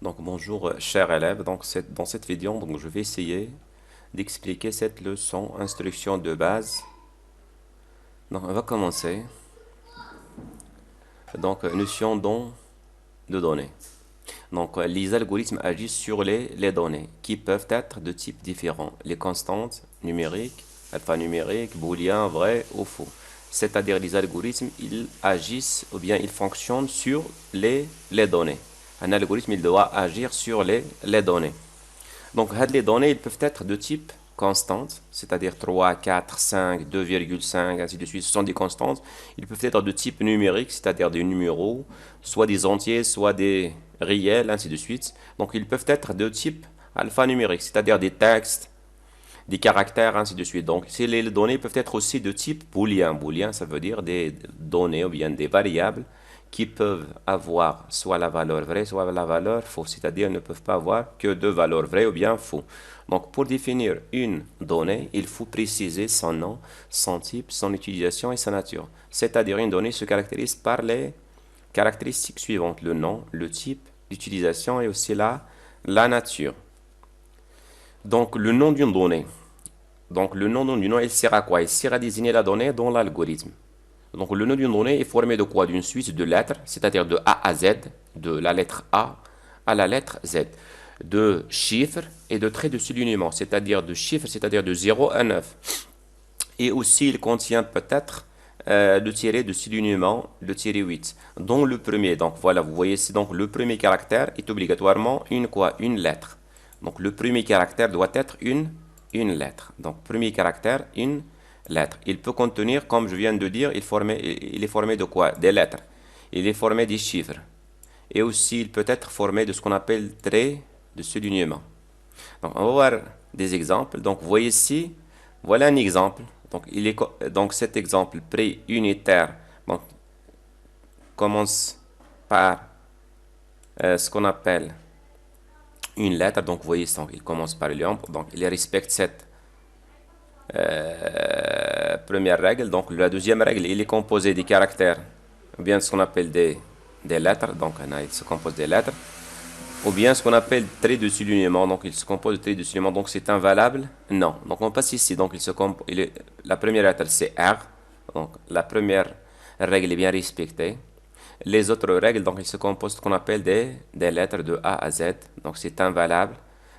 Donc bonjour chers élèves, dans cette vidéo je vais essayer d'expliquer cette leçon instruction de base. Donc on va commencer. Donc notion de données. Donc les algorithmes agissent sur les données qui peuvent être de types différents. Les constantes numériques, alphanumériques, booléens, vrai ou faux. C'est-à-dire les algorithmes, ils agissent ou bien ils fonctionnent sur les données. Un algorithme, il doit agir sur les données. Donc, les données ils peuvent être de type constante, c'est-à-dire 3, 4, 5, 2,5, ainsi de suite. Ce sont des constantes. Ils peuvent être de type numérique, c'est-à-dire des numéros, soit des entiers, soit des réels, ainsi de suite. Donc, ils peuvent être de type alphanumérique, c'est-à-dire des textes, des caractères, ainsi de suite. Donc, les données peuvent être aussi de type booléen. Booléen, ça veut dire des données ou bien des variables qui peuvent avoir soit la valeur vraie, soit la valeur fausse. C'est-à-dire ne peuvent pas avoir que deux valeurs vraies ou bien faux. Donc, pour définir une donnée, il faut préciser son nom, son type, son utilisation et sa nature. C'est-à-dire une donnée se caractérise par les caractéristiques suivantes: le nom, le type, l'utilisation et aussi la nature. Donc, le nom d'une donnée. Donc, le nom d'une donnée, il sert à quoi? Il sert à désigner la donnée dans l'algorithme. Donc, le nom d'une donnée est formé de quoi? D'une suite de lettres, c'est-à-dire de A à Z, de la lettre A à la lettre Z, de chiffres et de traits de soulignement, c'est-à-dire de chiffres, c'est-à-dire de 0 à 9. Et aussi, il contient peut-être le tiret de soulignement, le tiret 8. Dans le premier, donc voilà, vous voyez ici, donc le premier caractère est obligatoirement une quoi? Une lettre. Donc, le premier caractère doit être une lettre. Donc, premier caractère, une lettre. Il peut contenir, comme je viens de dire, il est formé de quoi? Des lettres. Il est formé des chiffres. Et aussi, il peut être formé de ce qu'on appelle traits de soulignement. Donc, on va voir des exemples. Donc, vous voyez ici, voilà un exemple. Donc cet exemple pré-unitaire donc, commence par ce qu'on appelle une lettre. Donc, vous voyez, il commence par Lyon. Donc, il respecte cette première règle. Donc, la deuxième règle, il est composé des caractères, ou bien ce qu'on appelle des lettres. Donc, il se compose des lettres. Ou bien ce qu'on appelle trait de soulignement. Donc, il se compose de trait de soulignement. Donc, c'est invalable? Non. Donc, on passe ici. Donc, la première lettre, c'est R. Donc, la première règle est bien respectée. Les autres règles, donc, ils se composent de ce qu'on appelle des lettres de A à Z. Donc, c'est invalable.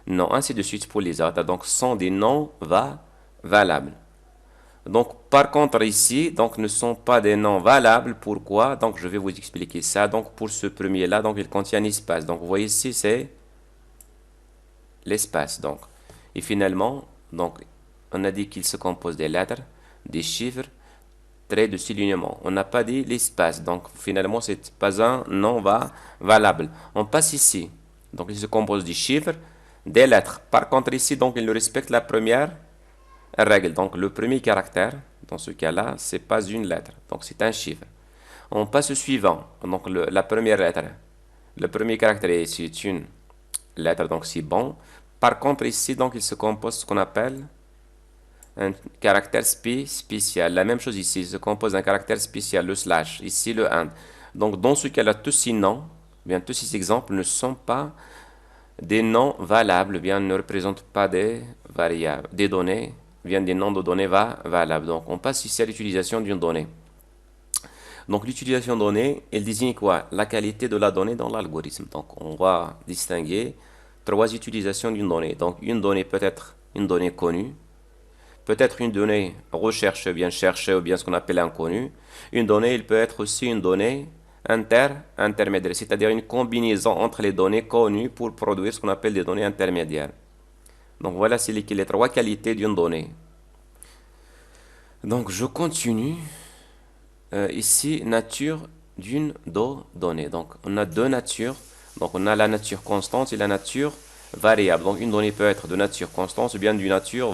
Non, ainsi de suite pour les autres. Donc, ce sont des noms valables. Donc, par contre, ici, donc, ne sont pas des noms valables. Pourquoi? Donc, je vais vous expliquer ça. Donc, pour ce premier-là, donc, il contient un espace. Donc, vous voyez ici, c'est l'espace. Donc, et finalement, donc, on a dit qu'il se compose des lettres, des chiffres, traits de soulignement. On n'a pas dit l'espace. Donc, finalement, c'est pas un nom valable. On passe ici. Donc, il se compose des chiffres, des lettres. Par contre, ici, donc, il respecte la première règle. Donc, le premier caractère, dans ce cas-là, c'est pas une lettre. Donc, c'est un chiffre. On passe au suivant. Donc, la première lettre. Le premier caractère, c'est une lettre, donc c'est bon. Par contre, ici, donc, il se compose de ce qu'on appelle un caractère spécial. La même chose ici, il se compose d'un caractère spécial, le slash. Ici, le and. Donc, dans ce cas-là, tous ces noms, bien, tous ces exemples ne sont pas des noms valables, bien, ne représentent pas des variables, des données, bien, des noms de données valables. Donc, on passe ici à l'utilisation d'une donnée. Donc, l'utilisation de donnée, elle désigne quoi? La qualité de la donnée dans l'algorithme. Donc, on va distinguer trois utilisations d'une donnée. Donc, une donnée peut être une donnée connue, peut être une donnée recherchée, bien cherchée, ou bien ce qu'on appelle inconnue. Une donnée, il peut être aussi une donnée intermédiaire, c'est-à-dire une combinaison entre les données connues pour produire ce qu'on appelle des données intermédiaires. Donc, voilà, c'est les trois qualités d'une donnée. Donc, je continue. Ici, nature d'une donnée. Donc, on a deux natures. Donc, on a la nature constante et la nature variable. Donc, une donnée peut être de nature constante ou bien d'une nature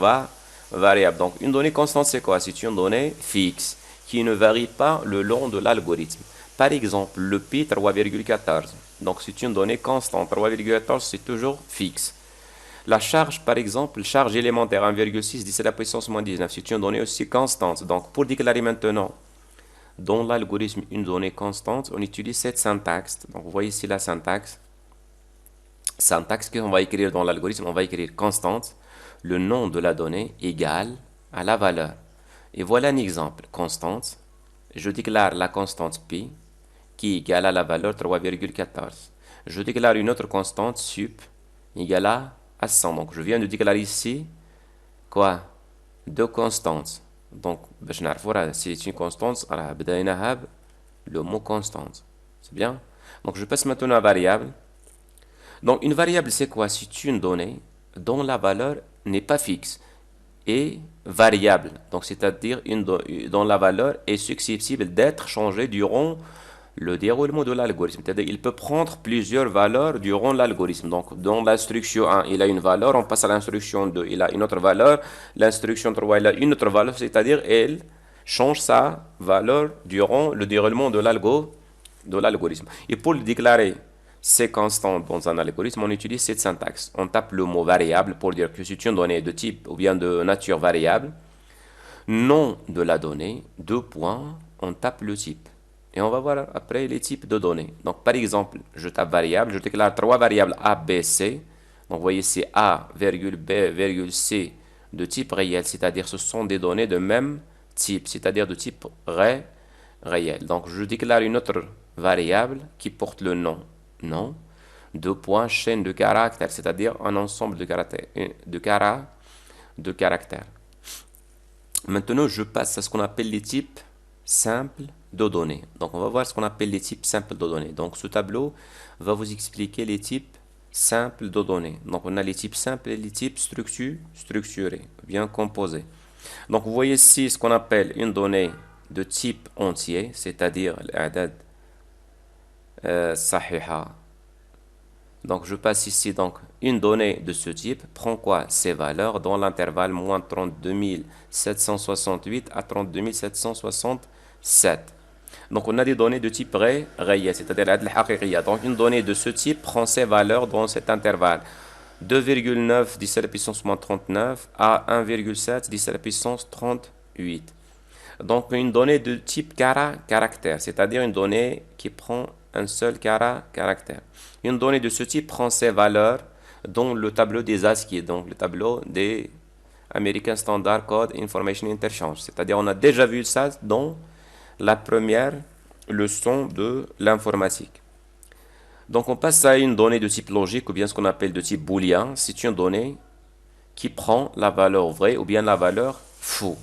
variable. Donc, une donnée constante, c'est quoi? C'est une donnée fixe qui ne varie pas le long de l'algorithme. Par exemple, le pi 3,14. Donc, c'est une donnée constante. 3,14, c'est toujours fixe. La charge, par exemple, charge élémentaire 1,6 10 à la puissance moins 19, c'est une donnée aussi constante. Donc, pour déclarer maintenant dans l'algorithme une donnée constante, on utilise cette syntaxe. Donc, vous voyez ici la syntaxe. syntaxe qu'on va écrire dans l'algorithme, on va écrire constante, le nom de la donnée égale à la valeur. Et voilà un exemple, constante, je déclare la constante pi qui est égale à la valeur 3,14. Je déclare une autre constante sup égale à 100. Donc je viens de déclarer ici quoi? Deux constantes. Donc c'est une constante, le mot constante. C'est bien? Donc je passe maintenant à variable. Donc une variable c'est quoi? C'est une donnée dont la valeur n'est pas fixe et variable. Donc c'est-à-dire dont la valeur est susceptible d'être changée durant le déroulement de l'algorithme. C'est-à-dire qu'il peut prendre plusieurs valeurs durant l'algorithme. Donc dans l'instruction 1, il a une valeur, on passe à l'instruction 2, il a une autre valeur, l'instruction 3, il a une autre valeur, c'est-à-dire elle change sa valeur durant le déroulement de l'algorithme. Et pour le déclarer ces constantes dans un algorithme, on utilise cette syntaxe. On tape le mot variable pour dire que c'est une donnée de type ou bien de nature variable. Nom de la donnée, deux points, on tape le type. Et on va voir après les types de données. Donc par exemple, je tape variable, je déclare trois variables A, B, C. Donc vous voyez c'est A, B, C de type réel, c'est-à-dire ce sont des données de même type, c'est-à-dire de type réel. Donc je déclare une autre variable qui porte le nom. Non. Deux points, chaîne de caractères, c'est-à-dire un ensemble de caractères. Maintenant, je passe à ce qu'on appelle les types simples de données. Donc, on va voir ce qu'on appelle les types simples de données. Donc, ce tableau va vous expliquer les types simples de données. Donc, on a les types simples et les types structurés, bien composés. Donc, vous voyez ici ce qu'on appelle une donnée de type entier, c'est-à-dire l'adad sahiha. Donc je passe ici donc une donnée de ce type prend quoi? Ses valeurs dans l'intervalle moins 32 768 à 32 767. Donc on a des données de type réel, c'est-à-dire la. Donc une donnée de ce type prend ses valeurs dans cet intervalle 2,9 10 à la puissance moins 39 à 1,7 10 à la puissance 38. Donc une donnée de type caractère, c'est-à-dire une donnée qui prend un seul caractère. Une donnée de ce type prend ses valeurs dans le tableau des ASCII, donc le tableau des American Standard Code Information Interchange. C'est-à-dire on a déjà vu ça dans la première leçon de l'informatique. Donc on passe à une donnée de type logique ou bien ce qu'on appelle de type booléen. C'est une donnée qui prend la valeur vraie ou bien la valeur faux.